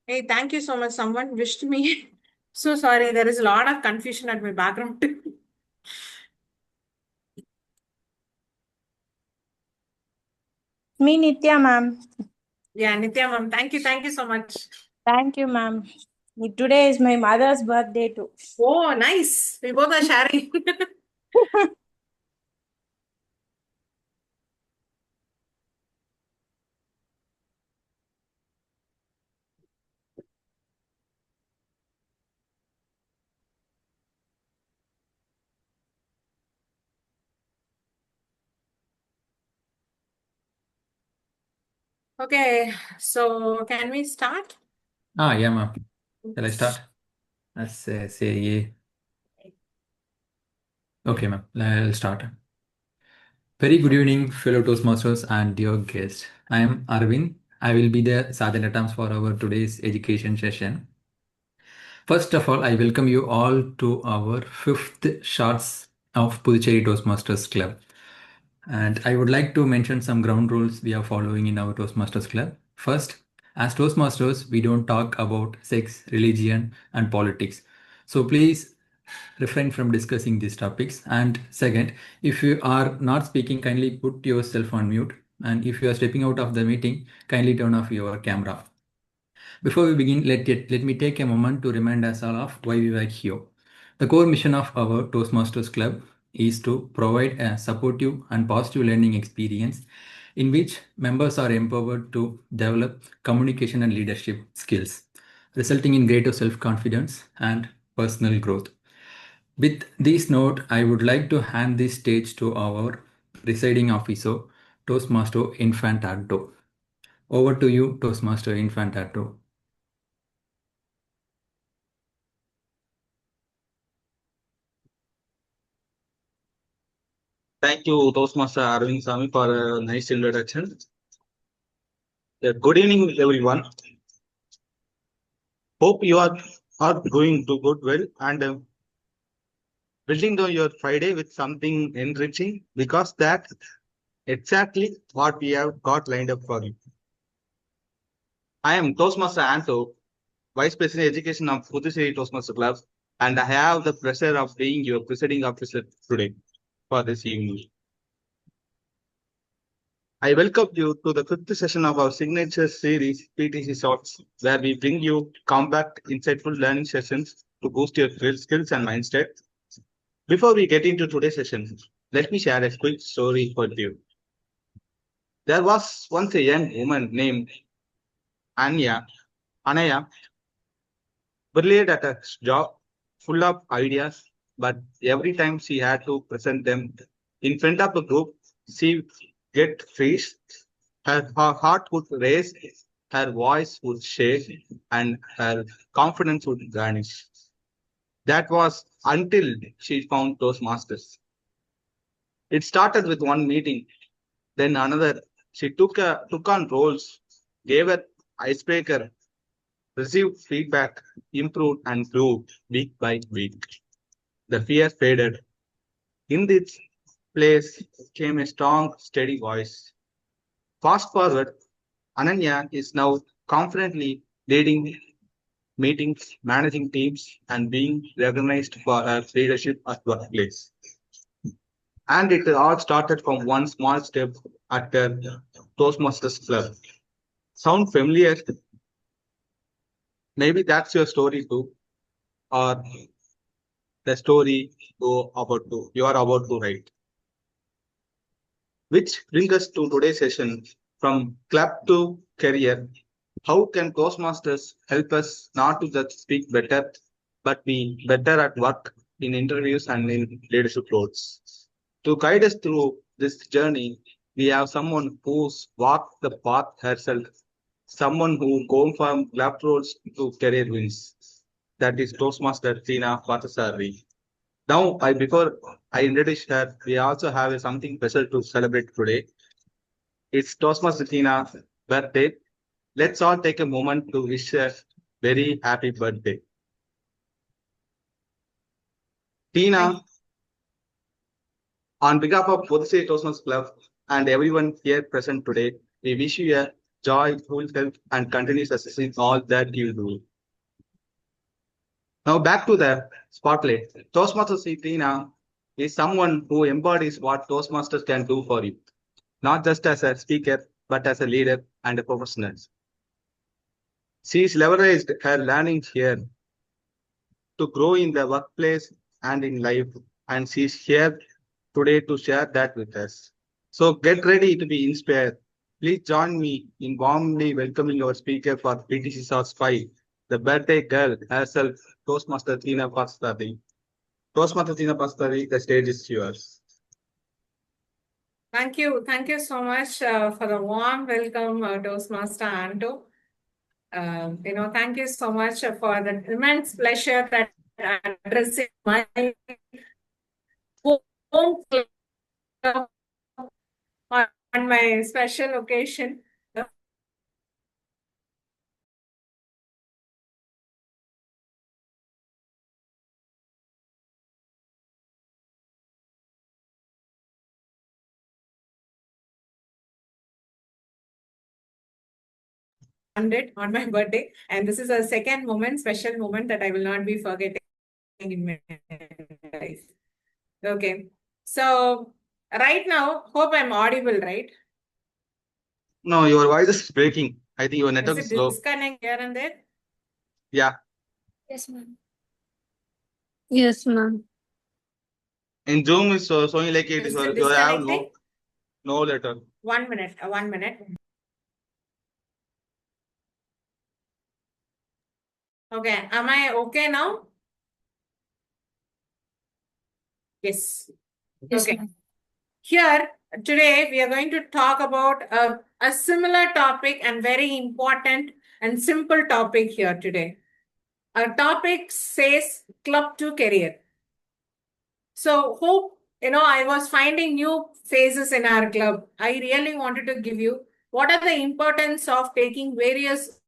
Hey, thank you so much. Someone wished me. So sorry, there is a lot of confusion at my background. Me, Nitya, ma'am. Yeah, Nitya ma'am, thank you so much. Thank you, ma'am. Today is my mother's birthday too. Oh, nice. We both are sharing. Okay, so can we start? Yeah, ma'am. Shall I start? Let's say yeah. Okay, ma'am. I'll start. Very good evening, fellow Toastmasters and dear guests. I am Arvind. I will be the sergeant at arms for our today's education session. First of all, I welcome you all to our fifth shots of Puducherry Toastmasters Club. And I would like to mention some ground rules we are following in our Toastmasters Club. First, as Toastmasters, we don't talk about sex, religion, and politics. So please refrain from discussing these topics. And second, if you are not speaking, kindly put yourself on mute. And if you are stepping out of the meeting, kindly turn off your camera. Before we begin, let me take a moment to remind us all of why we were here. The core mission of our Toastmasters Club is to provide a supportive and positive learning experience in which members are empowered to develop communication and leadership skills, resulting in greater self-confidence and personal growth. With this note, I would like to hand this stage to our presiding officer, Toastmaster Infantato. Over to you, Toastmaster Infantato. Thank you, Toastmaster Arvind Sami, for a nice introduction. Good evening, everyone. Hope you are going to good well and building on your Friday with something enriching because that's exactly what we have got lined up for you. I am Toastmaster Anto, Vice President Education of Puducherry Toastmaster Club, and I have the pleasure of being your presiding officer today for this evening. I welcome you to the fifth session of our signature series, PTC Shorts, where we bring you compact, insightful learning sessions to boost your skills and mindset. Before we get into today's session, let me share a quick story for you. There was once a young woman named Anaya, brilliant at a job, full of ideas, but every time she had to present them in front of a group, she get freeze. Her heart would race, her voice would shake, and her confidence would vanish. That was until she found Toastmasters. It started with one meeting, then another. She took on roles, gave an icebreaker, received feedback, improved, and grew week by week. The fear faded. In this place came a strong, steady voice. Fast forward, Ananya is now confidently leading meetings, managing teams, and being recognized for her leadership at workplace. And it all started from one small step at the Toastmasters Club. Sound familiar? Maybe that's your story too, or the story you are about to write. Which brings us to today's session from club to career. How can Toastmasters help us not to just speak better, but be better at work, in interviews, and in leadership roles? To guide us through this journey, we have someone who's walked the path herself, someone who gone from club roles to career wins. That is Toastmaster Teena Parthasarathy. Now, before I introduce her, we also have something special to celebrate today. It's Toastmaster Teena's birthday. Let's all take a moment to wish her very happy birthday. Teena, on behalf of Puducherry Toastmasters Club and everyone here present today, we wish you a joy, full health, and continuous success in all that you do. Now back to the spotlight. Toastmasters Teena is someone who embodies what Toastmasters can do for you, not just as a speaker, but as a leader and a professional. She's leveraged her learning here to grow in the workplace and in life, and she's here today to share that with us. So get ready to be inspired. Please join me in warmly welcoming our speaker for PTC Source 5, the birthday girl herself, Toastmaster Teena Parthasarathy. Toastmaster Teena Parthasarathy, the stage is yours. Thank you. Thank you so much for the warm welcome, Toastmaster Anto. Thank you so much for the immense pleasure that addressing my home club on my special occasion. On my birthday, and this is a second moment, special moment that I will not be forgetting in my life. Okay, so right now, hope I'm audible, right? No, your voice is breaking. I think your Is network it is slow. disconnecting here and there? Yeah. Yes, ma'am. Yes, ma'am. In Zoom is showing like it is Is it you have disconnecting? no letter. 1 minute, 1 minute. Okay, am I okay now? Yes. Yes, Okay. ma'am. Here, today, we are going to talk about a similar topic and very important and simple topic here today. Our topic says Club to Career. So, hope, I was finding new phases in our club. I really wanted to give you what are the importance of taking various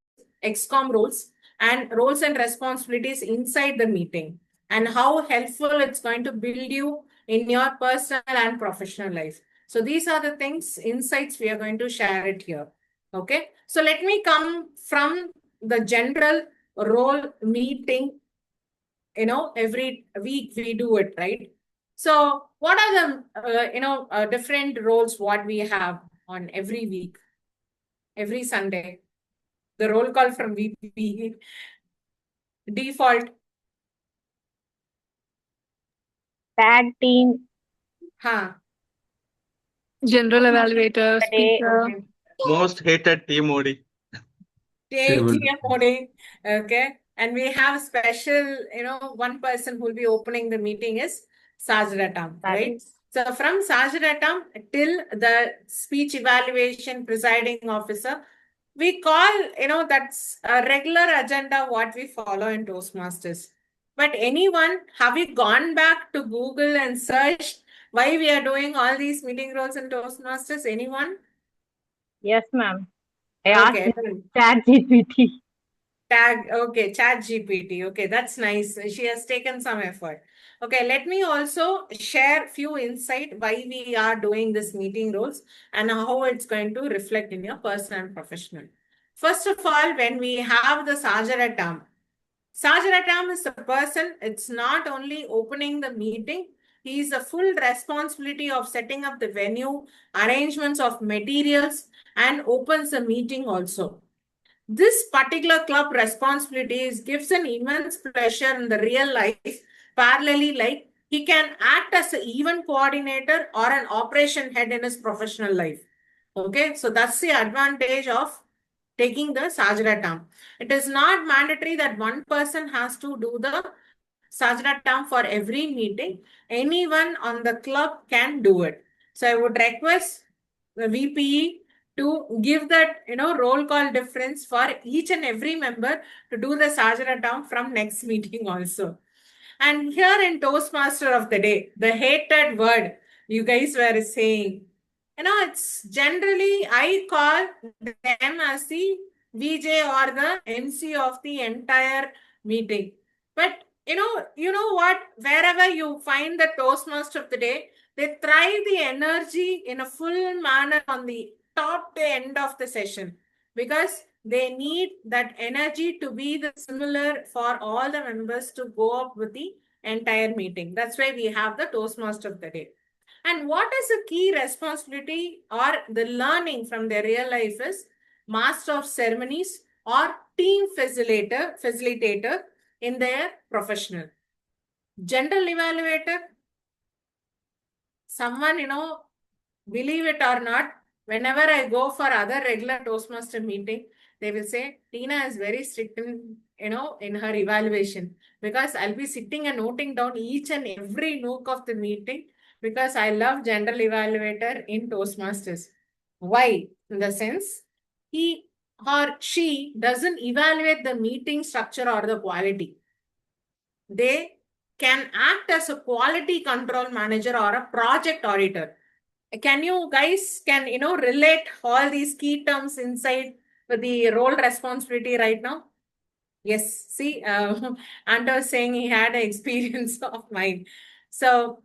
XCOM roles and responsibilities inside the meeting, and how helpful it's going to build you in your personal and professional life. So these are the things, insights we are going to share it here. Okay. So let me come from the general role meeting. Every week we do it, right? So what are the, different roles what we have on every week, every Sunday? The roll call from VP, default. Tag team Huh. General evaluator, the day. speaker. Okay. Most hated team OD. Stable. TM coding. Okay. And we have special, one person who will be opening the meeting is Sajratam, That right? is So from Sajratam till the speech evaluation presiding officer, we call, that's a regular agenda what we follow in Toastmasters. But anyone, have you gone back to Google and searched why we are doing all these meeting roles in Toastmasters? Anyone? yes, ma'am. I asked Okay. ChatGPT. Okay, Chat GPT. Okay, that's nice. She has taken some effort. Okay, let me also share few insight why we are doing this meeting roles and how it's going to reflect in your personal and professional. First of all, when we have the Sajaratam is the person, it's not only opening the meeting, he is the full responsibility of setting up the venue, arrangements of materials, and opens the meeting also. This particular club responsibilities gives an immense pleasure in the real life, parallelly like he can act as an event coordinator or an operation head in his professional life. Okay, so that's the advantage of taking the Sajratam. It is not mandatory that one person has to do the Sajratam for every meeting. Anyone on the club can do it. So I would request the VPE to give that roll call difference for each and every member to do the Sajratam from next meeting also. And here in Toastmaster of the Day, the hated word you guys were saying, it's generally I call them as the VJ or the MC of the entire meeting. But you know what? Wherever you find the Toastmaster of the Day, they thrive the energy in a full manner on the top to end of the session. because they need that energy to be the similar for all the members to go up with the entire meeting. That's why we have the Toastmaster of the day. And what is the key responsibility or the learning from their real life is master of ceremonies or team facilitator in their professional. General evaluator, someone, believe it or not, whenever I go for other regular Toastmaster meeting, they will say, Teena is very strict in her evaluation, because I'll be sitting and noting down each and every nook of the meeting, because I love general evaluator in Toastmasters. Why? In the sense, he or she doesn't evaluate the meeting structure or the quality. They can act as a quality control manager or a project auditor. Can you guys relate all these key terms inside the role responsibility right now? Yes. See, Anta was saying he had an experience of mine. So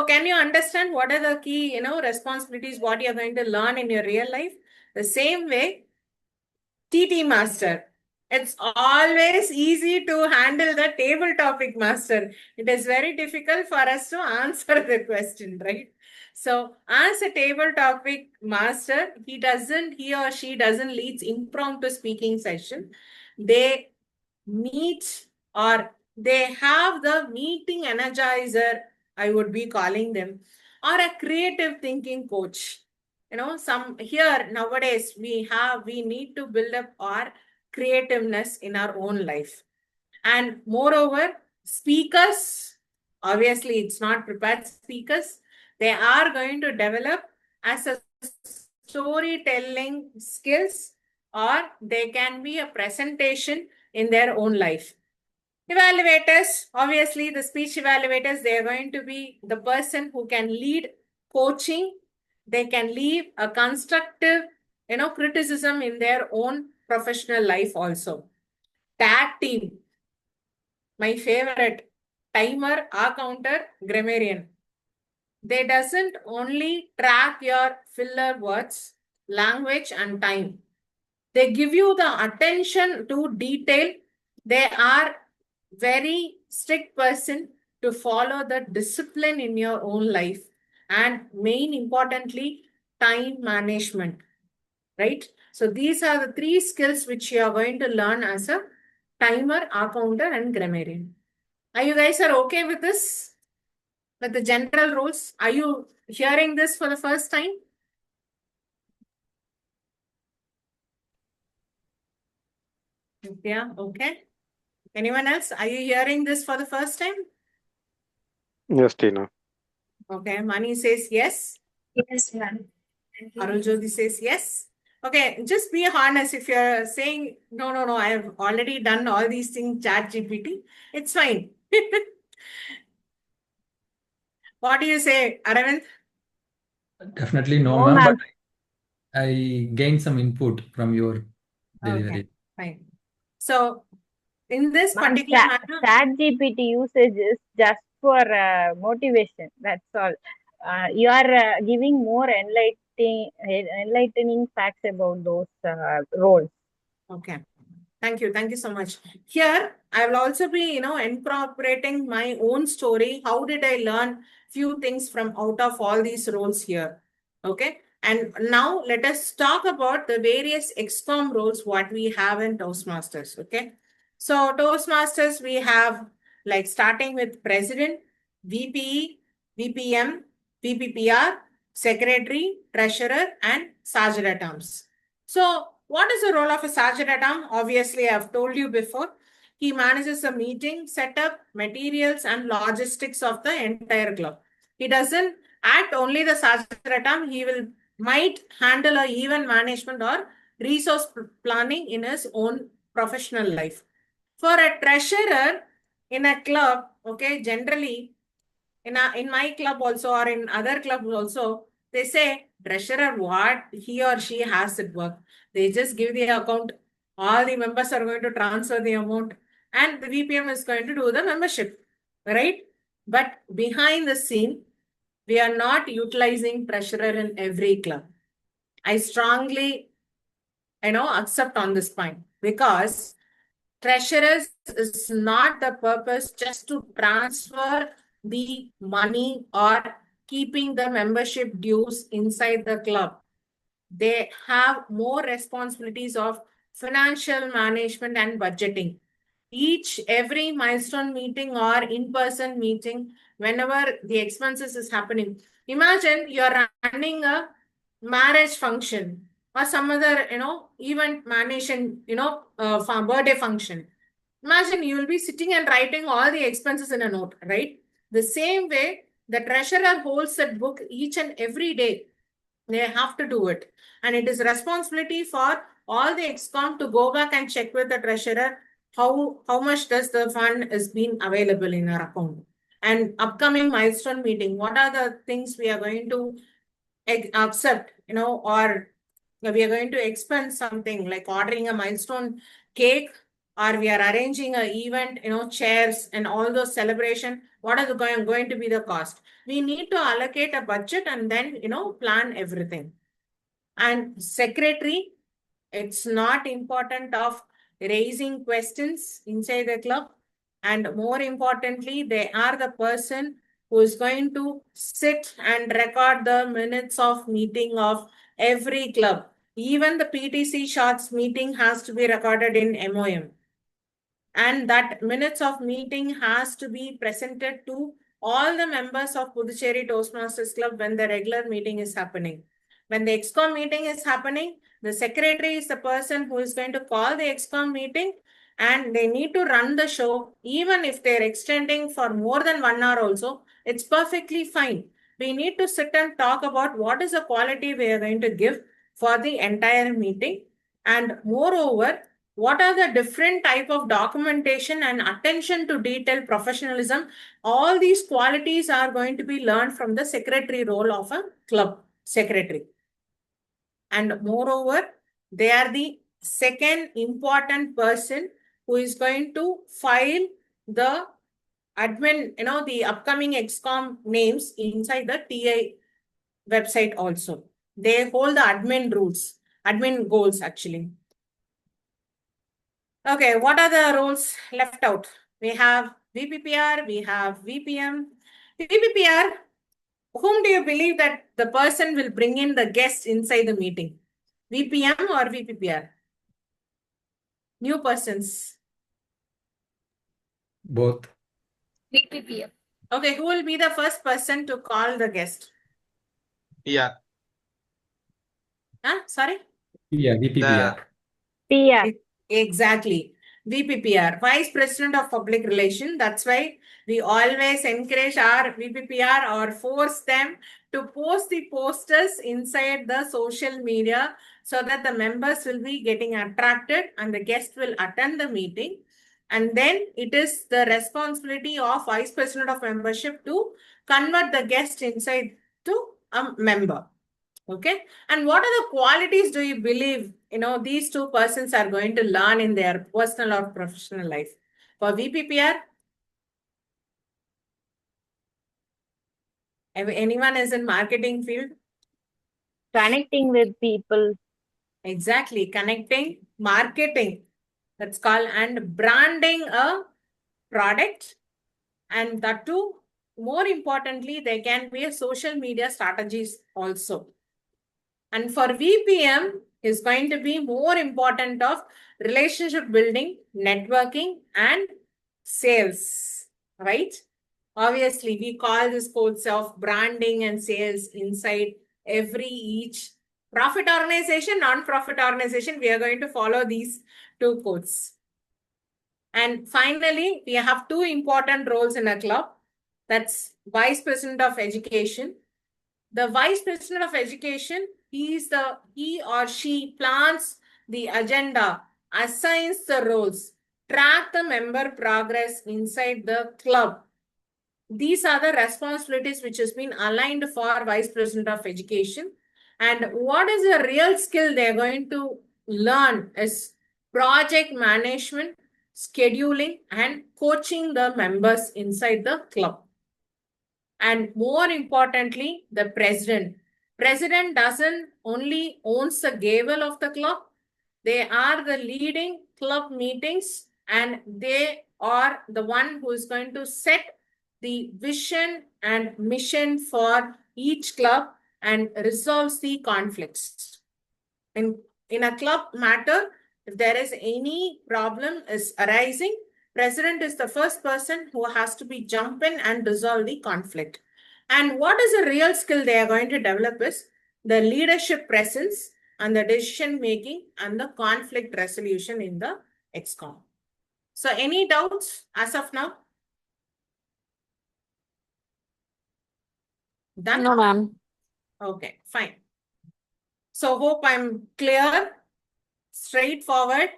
can you understand what are the key responsibilities, what you're going to learn in your real life? The same way, TT master. It's always easy to handle the table topic master. It is very difficult for us to answer the question, right? So as a table topic master, he or she doesn't lead impromptu speaking session. They meet, or they have the meeting energizer, I would be calling them, or a creative thinking coach. Some here nowadays we need to build up our creativeness in our own life. And moreover, speakers, obviously it's not prepared speakers, they are going to develop as a storytelling skills, or they can be a presentation in their own life. Evaluators, obviously the speech evaluators, they are going to be the person who can lead coaching. They can leave a constructive, criticism in their own professional life also. Tag team, my favorite, timer, counter, grammarian. They doesn't only track your filler words, language and time. They give you the attention to detail. They are very strict person to follow the discipline in your own life, and main importantly, time management, right? So these are the three skills which you are going to learn as a timer, accounter and grammarian. Are you guys are okay with this? With the general rules? Are you hearing this for the first time? Yeah, okay. Anyone else? Are you hearing this for the first time? Yes, Teena. Okay, Mani says yes. Yes, ma'am. Arul Jyoti says yes. Okay, just be honest. If you're saying, no, I have already done all these things, chat GPT, it's fine. What do you say, Aravind? Definitely no, No, ma'am, ma'am. but I gained some input from your delivery. Okay, fine. So, in this Ma'am, particular matter, chat GPT usage is just for motivation. That's all. You are giving more enlightening facts about those roles. okay. Thank you. Thank you so much. Here, I will also be, incorporating my own story. How did I learn few things from out of all these roles here? Okay. And now let us talk about the various XCOM roles what we have in Toastmasters. Okay. So Toastmasters, we have like starting with President, VPE, VPM, VPPR, Secretary, Treasurer, and Sergeant at Arms. So what is the role of a sergeant at arms? Obviously, I've told you before. He manages the meeting, setup, materials, and logistics of the entire club. He doesn't act only the sergeant at arms. He might handle a event management or resource planning in his own professional life. For a treasurer in a club, okay, generally in my club also or in other clubs also, they say treasurer what he or she has at work. They just give the account. All the members are going to transfer the amount, and the VPM is going to do the membership, right? But behind the scene, we are not utilizing treasurer in every club. I strongly accept on this point, because treasurers is not the purpose just to transfer the money or keeping the membership dues inside the club. They have more responsibilities of financial management and budgeting. Every milestone meeting or in-person meeting, whenever the expenses is happening, imagine you're running a marriage function or some other, event management, birthday function. Imagine you will be sitting and writing all the expenses in a note, right? The same way, the treasurer holds that book each and every day. They have to do it. And it is responsibility for all the ExCom to go back and check with the treasurer how much does the fund is being available in our account. And upcoming milestone meeting, what are the things we are going to accept, or we are going to expense something like ordering a milestone cake, or we are arranging an event, chairs and all those celebration. What is going to be the cost? We need to allocate a budget and then, plan everything. And secretary, it's not important of raising questions inside the club. And more importantly, they are the person who is going to sit and record the minutes of meeting of every club. Even the PTC shots meeting has to be recorded in MOM. And that minutes of meeting has to be presented to all the members of Puducherry Toastmasters Club when the regular meeting is happening. When the ExCom meeting is happening, the secretary is the person who is going to call the ExCom meeting, and they need to run the show. Even if they're extending for more than 1 hour also, it's perfectly fine. We need to sit and talk about what is the quality we are going to give for the entire meeting. And moreover, what are the different type of documentation and attention to detail professionalism? All these qualities are going to be learned from the secretary role of a club secretary. And moreover, they are the second important person who is going to file the admin, the upcoming ExCom names inside the TI website also. They hold the admin goals actually. Okay, what are the roles left out? We have VPPR, we have VPM. VPPR, whom do you believe that the person will bring in the guest inside the meeting? VPM or VPPR? New persons. Both. VPPF. Okay, who will be the first person to call the guest? Yeah. Sorry? Yeah, VPPR. PR. Exactly. VPPR, Vice President of Public Relations. That's why we always encourage our VPPR or force them to post the posters inside the social media so that the members will be getting attracted and the guest will attend the meeting. And then it is the responsibility of Vice President of Membership to convert the guest inside to a member. Okay. And what are the qualities do you believe, these two persons are going to learn in their personal or professional life? For VPPR, anyone is in marketing field? Connecting with people. Exactly. Connecting, marketing, that's called, and branding a product. And that too, more importantly, there can be a social media strategies also. And for VPM is going to be more important of relationship building, networking, and sales, right? Obviously, we call this codes of branding and sales inside each profit organization, non-profit organization. We are going to follow these two codes. And finally, we have two important roles in a club. That's Vice President of Education. The Vice President of Education, he or she plans the agenda, assigns the roles, track the member progress inside the club. These are the responsibilities which has been aligned for Vice President of Education. And what is the real skill they're going to learn is project management, scheduling, and coaching the members inside the club. And more importantly, the president. President doesn't only owns the gavel of the club, They are the leading club meetings, and they are the one who is going to set the vision and mission for each club and resolves the conflicts. In a club matter, if there is any problem is arising, president is the first person who has to be jump in and resolve the conflict. And what is a real skill they are going to develop is the leadership presence and the decision making and the conflict resolution in the XCOM. So any doubts as of now? Done? No, ma'am. Okay, fine. So hope I'm clear, straightforward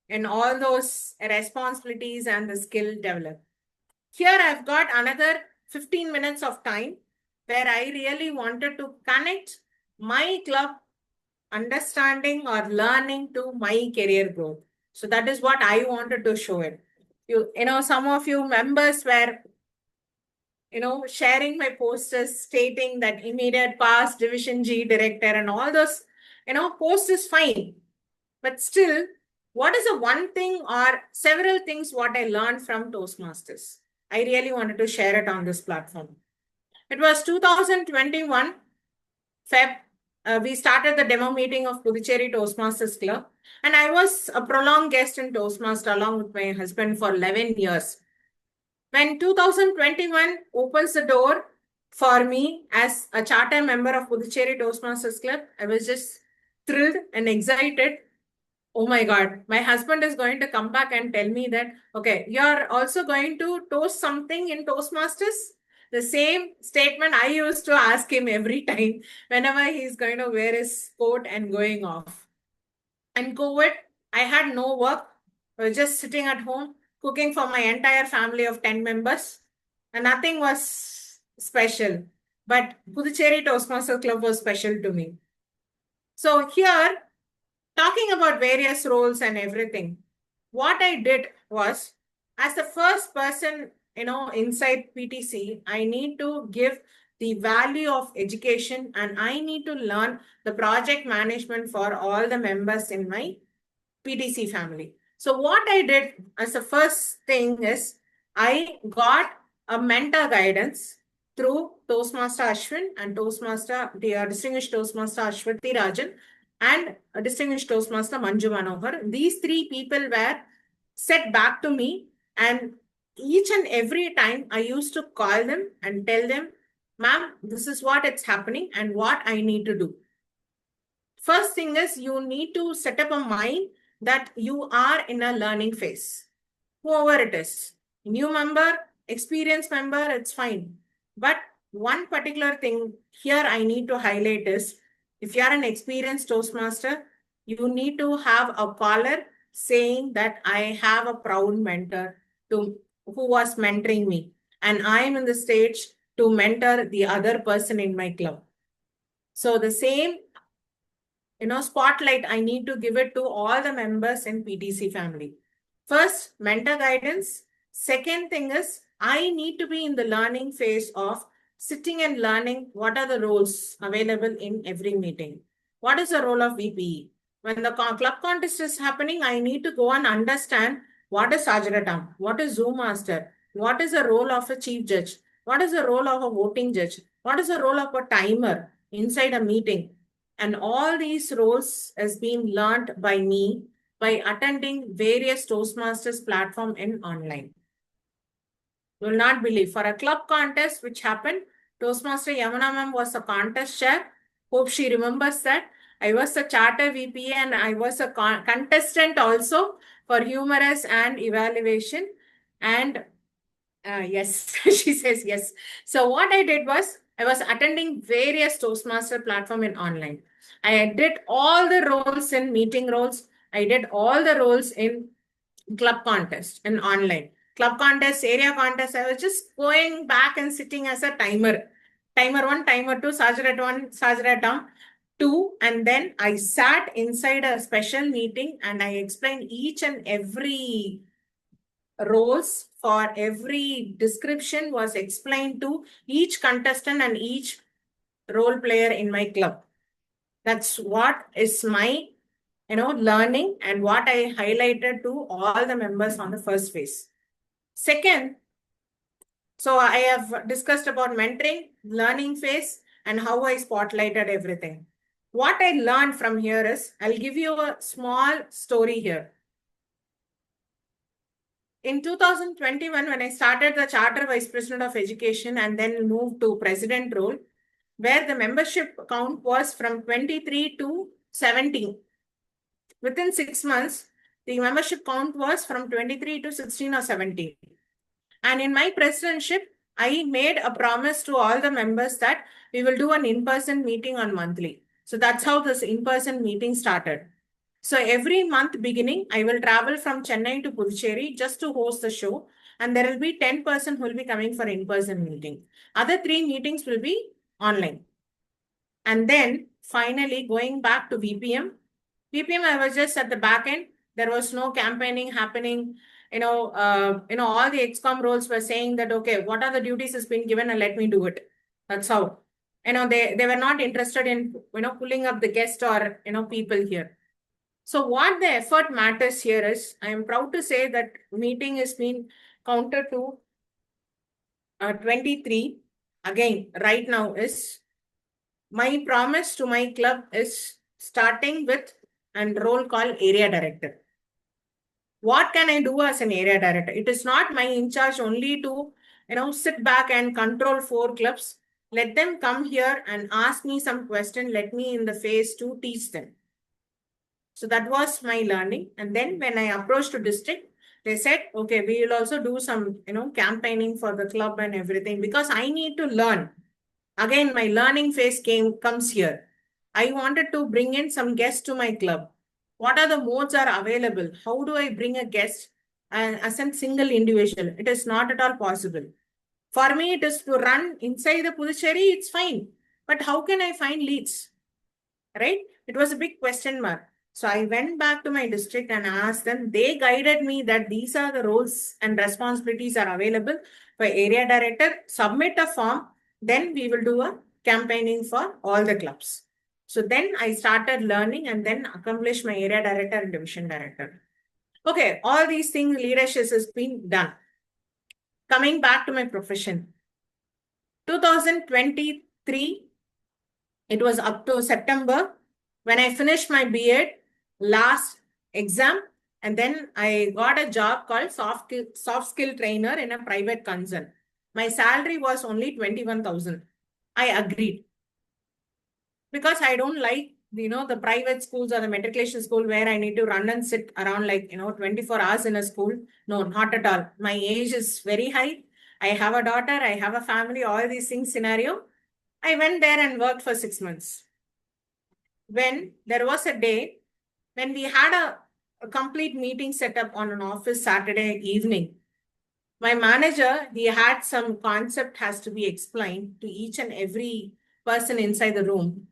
in all those responsibilities and the skill developed. Here I've got another 15 minutes of time where I really wanted to connect my club understanding or learning to my career growth. So that is what I wanted to show it. You know, some of you members were, sharing my posters stating that immediate past Division G director and all those, post is fine. But still, what is the one thing or several things what I learned from Toastmasters? I really wanted to share it on this platform. It was 2021, Feb. We started the demo meeting of Puducherry Toastmasters Club, and I was a prolonged guest in Toastmaster along with my husband for 11 years. When 2021 opens the door for me as a charter member of Puducherry Toastmasters Club, I was just thrilled and excited. Oh my God, my husband is going to come back and tell me that, okay, you're also going to toast something in Toastmasters? The same statement I used to ask him every time whenever he's going to wear his coat and going off. And COVID, I had no work. I was just sitting at home, cooking for my entire family of 10 members. And nothing was special. But Puducherry Toastmasters Club was special to me. So here, talking about various roles and everything, what I did was, as the first person, inside PTC, I need to give the value of education and I need to learn the project management for all the members in my PTC family. So what I did as the first thing is I got a mentor guidance through Toastmaster Ashwin and Distinguished Toastmaster Ashwati Rajan and Distinguished Toastmaster Manju Manohar. These three people were set back to me, and each and every time I used to call them and tell them, ma'am, this is what it's happening and what I need to do. First thing is you need to set up a mind that you are in a learning phase. Whoever it is, new member, experienced member, it's fine. But one particular thing here I need to highlight is, if you are an experienced Toastmaster, you need to have a collar saying that I have a proud mentor who was mentoring me. And I am in the stage to mentor the other person in my club. So the same spotlight, I need to give it to all the members in PTC family. First, mentor guidance. Second thing is, I need to be in the learning phase of sitting and learning what are the roles available in every meeting. What is the role of VPE? When the club contest is happening, I need to go and understand what is Sajaratam, what is Zoom Master, what is the role of a chief judge, what is the role of a voting judge, what is the role of a timer inside a meeting. And all these roles has been learned by me by attending various Toastmasters platform in online. You will not believe, for a club contest which happened, Toastmaster Yamuna ma'am was a contest chair. Hope she remembers that. I was a charter VP and I was a contestant also for humorous and evaluation. And yes, she says yes. So what I did was, I was attending various Toastmaster platform in online. I did all the roles in meeting roles. I did all the roles in club contest in online. Club contest, area contest, I was just going back and sitting as a timer. Timer 1, timer 2, Sajarat 1, Sajarat 2. And then I sat inside a special meeting and I explained each and every roles for every description was explained to each contestant and each role player in my club. That's what is my learning and what I highlighted to all the members on the first phase. Second, so I have discussed about mentoring, learning phase, and how I spotlighted everything. What I learned from here is, I'll give you a small story here. In 2021, when I started the Charter Vice President of Education and then moved to President role, where the membership count was from 23 to 17. Within 6 months, the membership count was from 23 to 16 or 17. And in my presidentship, I made a promise to all the members that we will do an in-person meeting on monthly. So that's how this in-person meeting started. So every month beginning, I will travel from Chennai to Puducherry just to host the show. And there will be 10% who will be coming for in-person meeting. Other 3 meetings will be online. And then finally going back to VPM. VPM, I was just at the back end. There was no campaigning happening. All the ExCom roles were saying that, okay, what are the duties has been given and let me do it. That's how. They were not interested in, pulling up the guest or, people here. So what the effort matters here is, I am proud to say that meeting has been counted to 23. Again, right now is, my promise to my club is starting with a role called area director. What can I do as an area director? It is not my in charge only to, sit back and control 4 clubs. Let them come here and ask me some question. Let me in the phase 2 teach them. So that was my learning. And then when I approached to district, they said, okay, we will also do some, campaigning for the club and everything, because I need to learn. Again, my learning phase comes here. I wanted to bring in some guests to my club. What are the modes are available? How do I bring a guest as a single individual? It is not at all possible. For me, it is to run inside the Puducherry, it's fine. But how can I find leads? Right? It was a big question mark. So I went back to my district and asked them. They guided me that these are the roles and responsibilities are available for area director. Submit a form. Then we will do a campaigning for all the clubs. So then I started learning and then accomplished my area director and division director. Okay, all these things, leadership has been done. Coming back to my profession. 2023, it was up to September when I finished my B.Ed, last exam, and then I got a job called soft skill trainer in a private concern. My salary was only 21,000. I agreed. Because I don't like, the private schools or the matriculation school where I need to run and sit around 24 hours in a school. No, not at all. My age is very high. I have a daughter, I have a family, all these things scenario. I went there and worked for 6 months. When there was a day when we had a complete meeting set up on an office Saturday evening. My manager, he had some concept has to be explained to each and every person inside the room.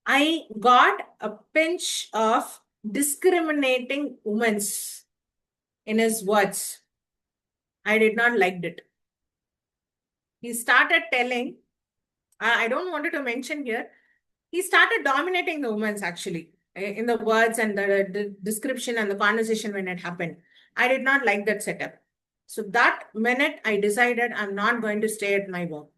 I got a pinch of discriminating women in his words. I did not like it. He started telling, I don't want to mention here, he started dominating the women actually in the words and the description and the conversation when it happened. I did not like that setup. So that minute I decided I'm not going to stay at my work.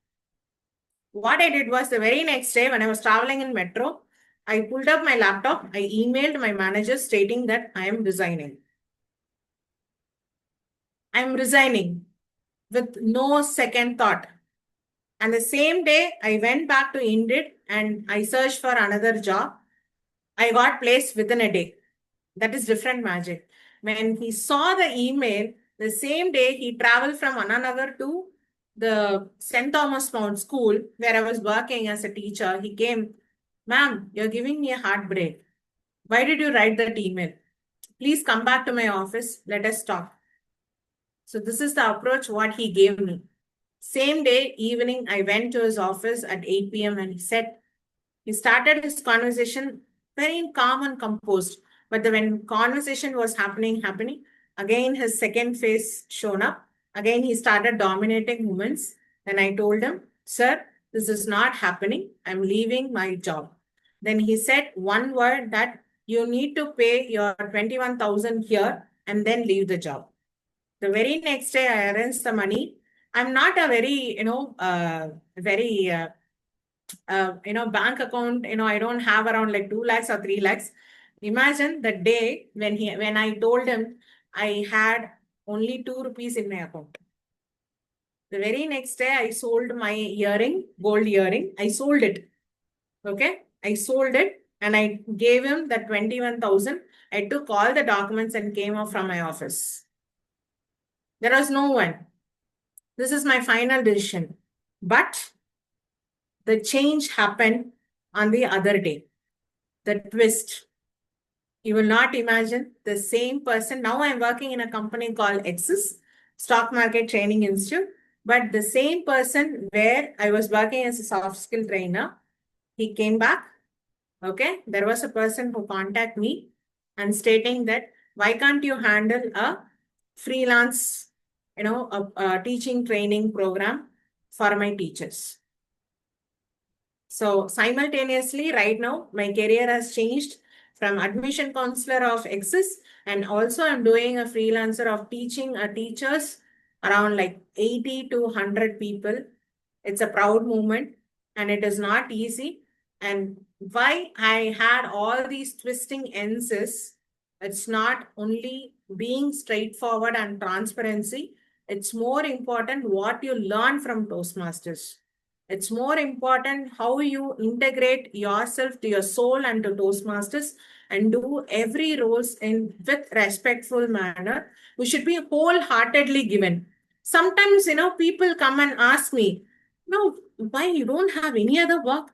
What I did was the very next day when I was traveling in metro, I pulled up my laptop, I emailed my manager stating that I am resigning. I'm resigning with no second thought. And the same day, I went back to Indeed and I searched for another job. I got placed within a day. That is different magic. When he saw the email, the same day he traveled from Ananagar to the St. Thomas Mount School where I was working as a teacher. He came, ma'am, you're giving me a heartbreak. Why did you write that email? Please come back to my office. Let us talk. So this is the approach what he gave me. Same day, evening, I went to his office at 8 p.m. and he started his conversation very calm and composed. But when conversation was happening, again, his second face shown up. Again, he started dominating women. Then I told him, sir, this is not happening. I'm leaving my job. Then he said one word that you need to pay your 21,000 here and then leave the job. The very next day, I arranged the money. I'm not a very, bank account, I don't have around like 2 lakhs or 3 lakhs. Imagine the day when I told him I had only 2 rupees in my account. The very next day, I sold my earring, gold earring. I sold it. Okay. I sold it and I gave him that 21,000. I took all the documents and came out from my office. There was no one. This is my final decision. But the change happened on the other day. The twist. You will not imagine the same person. Now I'm working in a company called Axis, Stock Market Training Institute. But the same person where I was working as a soft skill trainer, he came back. Okay. There was a person who contacted me and stating that, why can't you handle a freelance, a teaching training program for my teachers? So simultaneously, right now, my career has changed from admission counselor of Axis, and also I'm doing a freelancer of teaching teachers around like 80 to 100 people. It's a proud moment and it is not easy. And why I had all these twisting ends is, it's not only being straightforward and transparency, it's more important what you learn from Toastmasters. It's more important how you integrate yourself to your soul and to Toastmasters and do every roles in with respectful manner. We should be wholeheartedly given. Sometimes, people come and ask me, no, why you don't have any other work?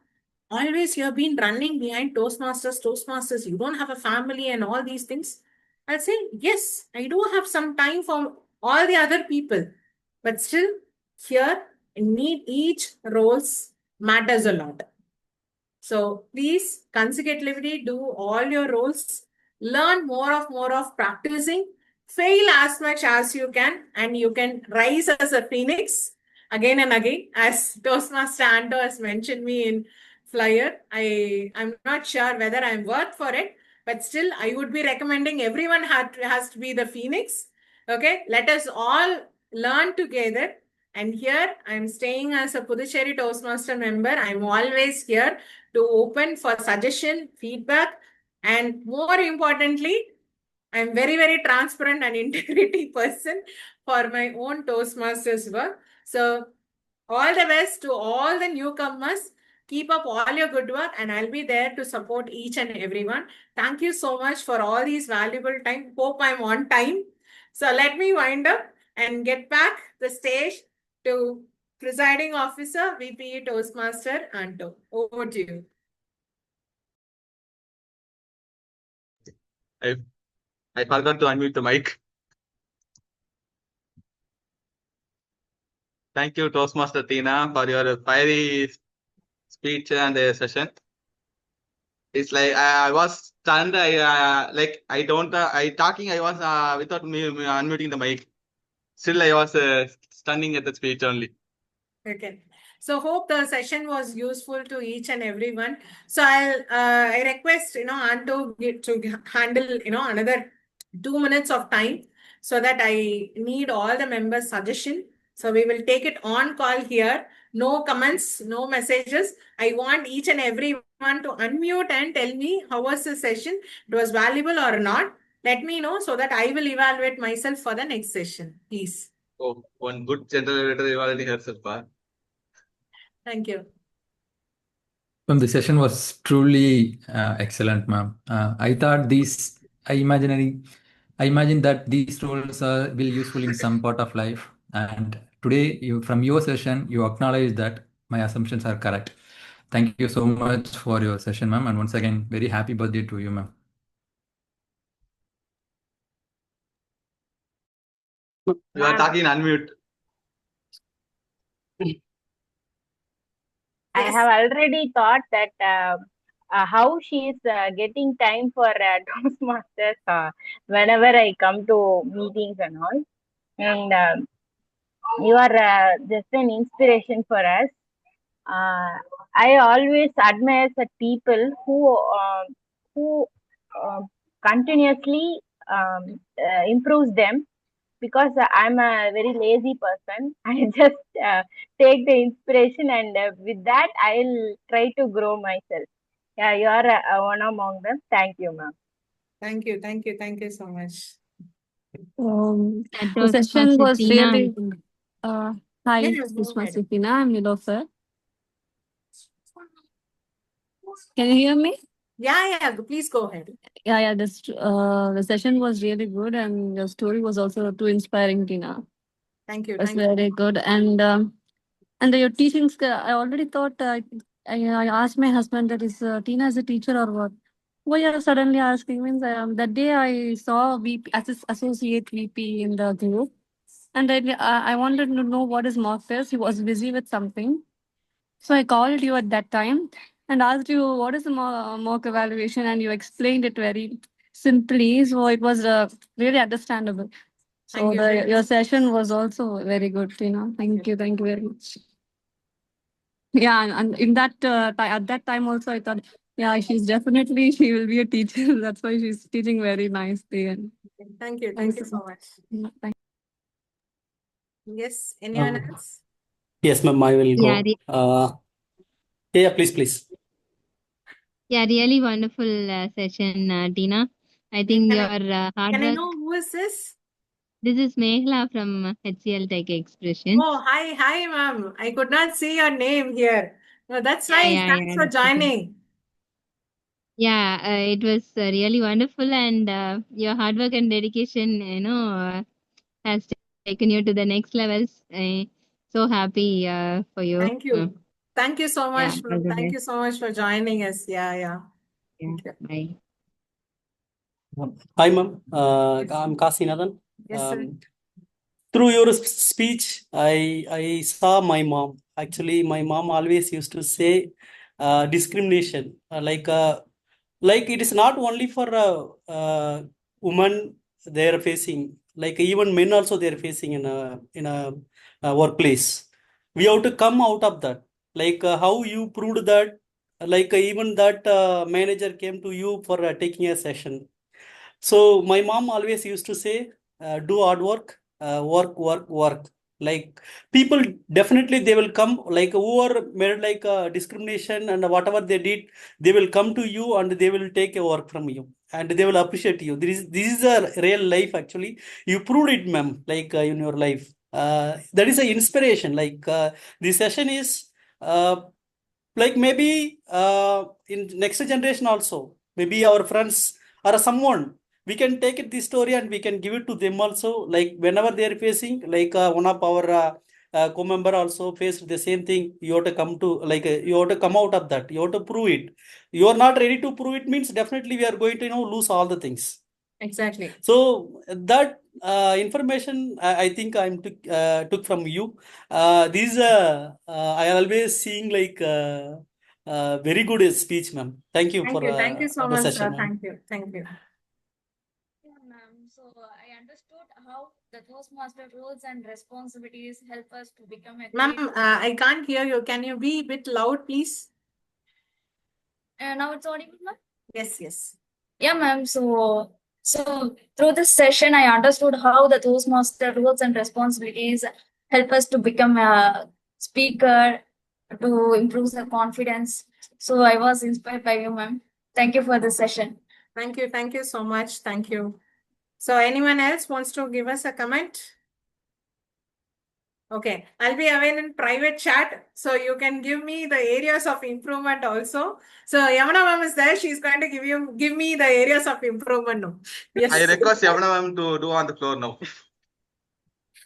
Always you have been running behind Toastmasters, you don't have a family and all these things. I'll say, yes, I do have some time for all the other people, but still here need each roles matters a lot. So please consecutively do all your roles, learn more of practicing, fail as much as you can, and you can rise as a phoenix again and again. As Toastmaster Anto has mentioned me in flyer, I'm not sure whether I'm worth for it, but still I would be recommending everyone has to be the phoenix. Okay, let us all learn together. And here I'm staying as a Puducherry Toastmaster member. I'm always here to open for suggestion, feedback, and more importantly, I'm very, very transparent and integrity person for my own Toastmasters work. So all the best to all the newcomers. Keep up all your good work and I'll be there to support each and everyone. Thank you so much for all these valuable time. Hope I'm on time. So let me wind up and get back the stage to Presiding Officer, VPE Toastmaster Anto. Over to you. I forgot to unmute the mic. Thank you, Toastmaster Teena, for your fiery speech and session. It's like I was stunned. I talking. I was without me unmuting the mic. Still, I was stunning at the speech only. Okay. So hope the session was useful to each and everyone. So I request, Anto to handle, another 2 minutes of time so that I need all the members' suggestion. So we will take it on call here. No comments, no messages. I want each and everyone to unmute and tell me how was the session. It was valuable or not. Let me know so that I will evaluate myself for the next session. Please. Oh, one good general elevator you already heard so far. Thank you. The session was truly excellent, ma'am. I imagined that these roles will useful in some part of life. And today, from your session, you acknowledge that my assumptions are correct. Thank you so much for your session, ma'am. And once again, very happy birthday to you, ma'am. You are talking unmute. I have already thought that how she is getting time for Toastmasters whenever I come to meetings and all. And you are just an inspiration for us. I always admire the people who continuously improves them, because I'm a very lazy person. I just take the inspiration, and with that I'll try to grow myself. Yeah, you are one among them. Thank you, ma'am. Thank you. Thank you. Thank you so much. That The was session Master was Teena. really hi, Yeah, this go is Master ahead. Teena. I'm Nilofer. Can you hear me? Yeah. Please go ahead. Yeah. The session was really good, and your story was also too inspiring, Tina. Thank you. It was Thank you. very good, and your teachings. I already thought I asked my husband that is Tina is a teacher or what. Why are you suddenly asking? Means that day I saw VP associate VP in the group, and I wanted to know what is mock test. He was busy with something. So I called you at that time and asked you what is the mock evaluation, and you explained it very simply. So it was really understandable. So Thank you. your session was also very good, Tina. Thank you very much. Yeah, and in that at that time also I thought, yeah, she will be a teacher. That's why she's teaching very nicely. And Thank you. Thank you so much. thank Yes. Anyone else? Yes, ma'am, I will Yeah, go. Yeah, please. really wonderful session, Teena. I think your hard Can I work. know who is this? This is Mehla from HCL Tech Expressions. Oh, hi, ma'am. I could not see your name here. No, that's nice. Thanks for That's okay. joining. Yeah, it was really wonderful, and your hard work and dedication, has taken you to the next levels. So happy for you. Thank you. Thank you so much. all the Thank best. you so much for joining us. Yeah. Yeah, Thank you. bye. Hi, ma'am. Yes. I'm Kasinadan. Yes, sir. Through your speech, I saw my mom. Actually, my mom always used to say discrimination, like it is not only for women they are facing, like even men also they are facing in a workplace. We have to come out of that. Like how you proved that, like even that manager came to you for taking a session. So my mom always used to say, do hard work, work. Like people definitely they will come, like who are made like discrimination and whatever they did, they will come to you and they will take a work from you and they will appreciate you. This is a real life actually. You proved it, ma'am. Like in your life, that is a inspiration. Like this session is. Like maybe in next generation also, maybe our friends or someone, we can take it this story and we can give it to them also, like whenever they are facing, like one of our co-member also faced the same thing. You have to come to, like you have to come out of that, you have to prove it. You are not ready to prove it means definitely we are going to lose all the things. Exactly. So that information I think took from you. These I always seeing like very good speech, ma'am. Thank you for Thank you so the much, sir. session, ma'am. Thank you. Yeah, ma'am. So I understood how the Toastmaster roles and responsibilities help us to become a great. Ma'am, I can't hear you. Can you be a bit loud, please? Now it's audible, ma'am? Yes. Yeah, ma'am. So through this session, I understood how the Toastmaster roles and responsibilities help us to become a speaker, to improve the confidence. So I was inspired by you, ma'am. Thank you for the session. Thank you so much. Thank you. So anyone else wants to give us a comment? Okay, I'll be available in private chat, so you can give me the areas of improvement also. So Yamuna ma'am is there; she's going to give me the areas of improvement now. Yes. I request Yamuna ma'am to do on the floor now.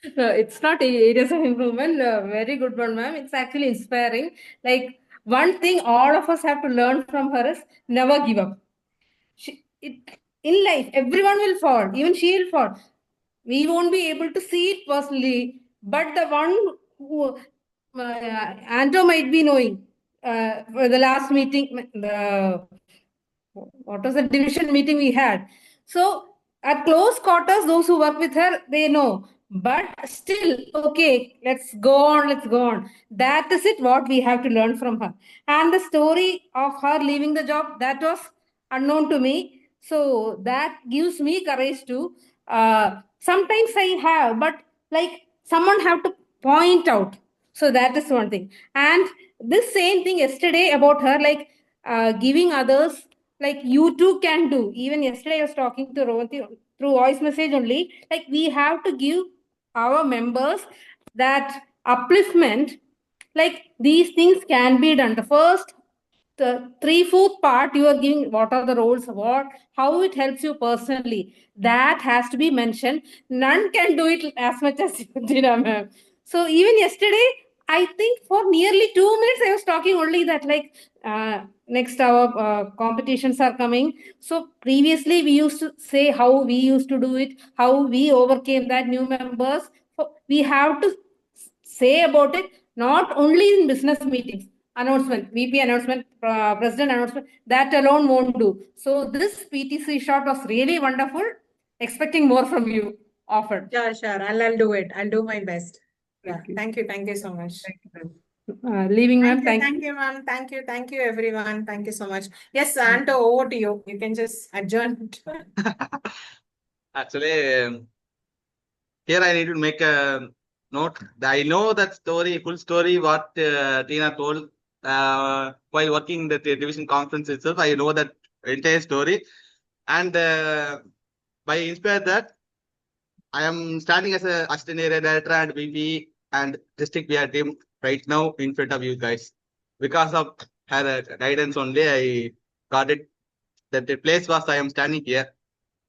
It's not areas of improvement. Very good one, ma'am. It's actually inspiring. Like one thing all of us have to learn from her is never give up. In life, everyone will fall. Even she will fall. We won't be able to see it personally, but the one who Anto might be knowing. For the last meeting, what was the division meeting we had? So at close quarters, those who work with her, they know. But still, okay, let's go on. That is it, what we have to learn from her. And the story of her leaving the job, that was unknown to me. So that gives me courage to, sometimes I have, but like someone have to point out. So that is one thing. And this same thing yesterday about her, like giving others, like you too can do. Even yesterday I was talking to Rohanti through voice message only, like we have to give our members that upliftment, like these things can be done. The first, the 3/4 part you are giving, what are the roles, what, how it helps you personally, that has to be mentioned. None can do it as much as you did, ma'am. So even yesterday, I think for nearly 2 minutes I was talking only that, like next our competitions are coming. So previously we used to say how we used to do it, how we overcame that, new members. So we have to say about it, not only in business meetings. Announcement, VP announcement, president announcement, that alone won't do. So this PTC shot was really wonderful. Expecting more from you often. Yeah, sure. I'll do it. I'll do my best. Yeah. Thank you. Thank you. Thank you so much. Thank you, ma'am. Leaving, ma'am. Thank Thank you. you, ma'am. Thank you, everyone. Thank you so much. Yes, Anto, over to you. You can just adjourn. Actually, here I need to make a note. I know that story, full story, what Teena told while working the division conference itself. I know that entire story, and by inspire that, I am standing as a assistant area director and VP and district PR team right now in front of you guys. Because of her guidance only, I got it. That the place was I am standing here.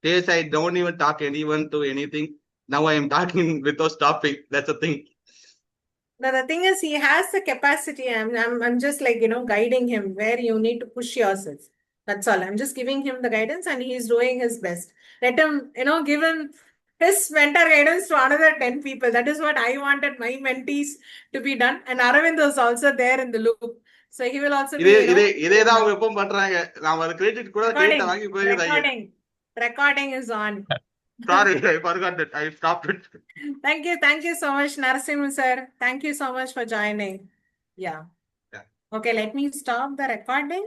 This I don't even talk anyone to anything. Now I am talking without stopping. That's the thing. Now, the thing is, he has the capacity. I'm just like, guiding him where you need to push yourself. That's all. I'm just giving him the guidance and he's doing his best. Let him, give him his mentor guidance to another 10 people. That is what I wanted my mentees to be done. And Aravind was also there in the loop. So he will also be, இதேதான் அவங்க எப்பவும் பண்றாங்க. நாம அது credit கூட credit வாங்கி போயிருந்தாங்க. Recording is on. Sorry, I forgot that. I stopped it. Thank you so much, Narasimha sir. Thank you so much for joining. Yeah. Okay, let me stop the recording.